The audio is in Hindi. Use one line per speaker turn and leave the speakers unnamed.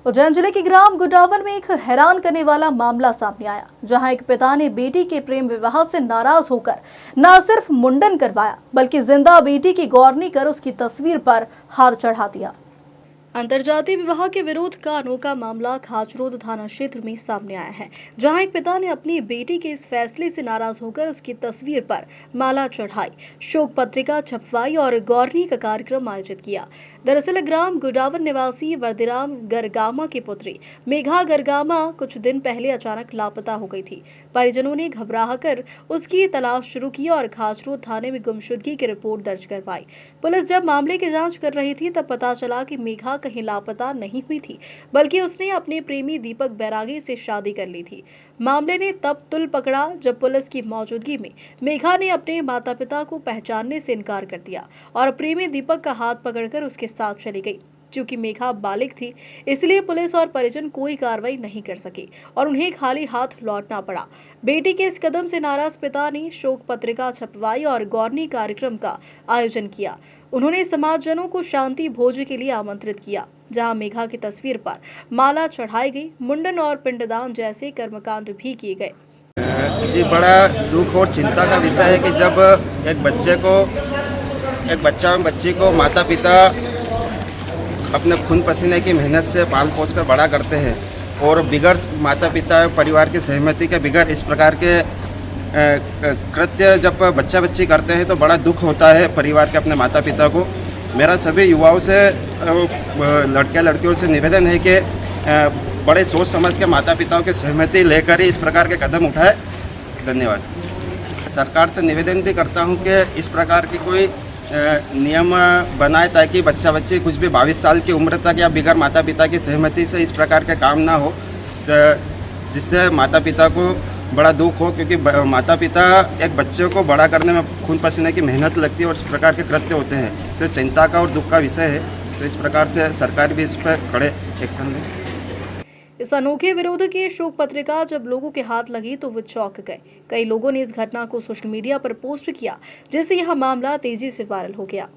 उज्जैन जिले के ग्राम गुडावन में एक हैरान करने वाला मामला सामने आया, जहां एक पिता ने बेटी के प्रेम विवाह से नाराज होकर न सिर्फ मुंडन करवाया बल्कि जिंदा बेटी की गौरनी कर उसकी तस्वीर पर हार चढ़ा दिया। अंतरजातीय विवाह के विरोध का अनोखा मामला खाचरोद थाना क्षेत्र में सामने आया है, जहां एक पिता ने अपनी बेटी के इस फैसले से नाराज होकर उसकी तस्वीर पर माला चढ़ाई, शोक पत्रिका छपवाई और गौरनी का कार्यक्रम आयोजित किया। दरअसल ग्राम गुडावन निवासी वर्दीराम गरगामा की पुत्री मेघा गरगामा कुछ दिन पहले अचानक लापता हो गई थी। परिजनों ने घबराकर उसकी तलाश शुरू की और खाचरोद थाने में गुमशुदगी की रिपोर्ट दर्ज करवाई। पुलिस जब मामले की जांच कर रही थी तब पता चला कि मेघा कहीं लापता नहीं हुई थी, बल्कि उसने अपने प्रेमी दीपक बैरागी से शादी कर ली थी। मामले ने तब तुल पकड़ा जब पुलिस की मौजूदगी में मेघा ने अपने माता-पिता को पहचानने से इनकार कर दिया और प्रेमी दीपक का हाथ पकड़कर उसके साथ चली गई। चूंकि मेघा बालिग थी, इसलिए पुलिस और परिजन कोई कार्रवाई नहीं कर सके और उन्हें खाली हाथ लौटना पड़ा। बेटी के इस कदम से नाराज पिता ने शोक पत्रिका छपवाई और गौरनी कार्यक्रम का आयोजन किया। उन्होंने समाजजनों को शांति भोज के लिए आमंत्रित किया, जहां मेघा की तस्वीर पर माला चढ़ाई गई, मुंडन और पिंडदान जैसे कर्मकांड भी किए गए।
जी, बड़ा दुख और चिंता का विषय है कि जब एक बच्चा और बच्ची को माता पिता अपने खून पसीने की मेहनत से पाल पोस कर बड़ा करते हैं और बिगड़ माता पिता परिवार की सहमति के बिगड़ इस प्रकार के कृत्य जब बच्चा बच्ची करते हैं तो बड़ा दुख होता है परिवार के अपने माता पिता को। मेरा सभी युवाओं से लड़कियां लड़कियों से निवेदन है कि बड़े सोच समझ के माता पिताओं की सहमति लेकर ही इस प्रकार के कदम उठाए। धन्यवाद। सरकार से निवेदन भी करता हूं कि इस प्रकार की कोई नियम बनाए ताकि बच्चा बच्ची कुछ भी 22 साल की उम्र तक या बिगैर माता पिता की सहमति से इस प्रकार के काम ना हो, जिससे माता पिता को बड़ा दुख हो, क्योंकि माता पिता एक बच्चे को बड़ा करने में खून पसीने की मेहनत लगती है और इस प्रकार के कृत्य होते हैं तो चिंता का और दुख का विषय है। तो इस प्रकार से सरकार भी इस पर कड़े एक्शन ले।
इस अनोखे विरोध की शोक पत्रिका जब लोगों के हाथ लगी तो वो चौंक गए। कई लोगों ने इस घटना को सोशल मीडिया पर पोस्ट किया, जिससे यह मामला तेजी से वायरल हो गया।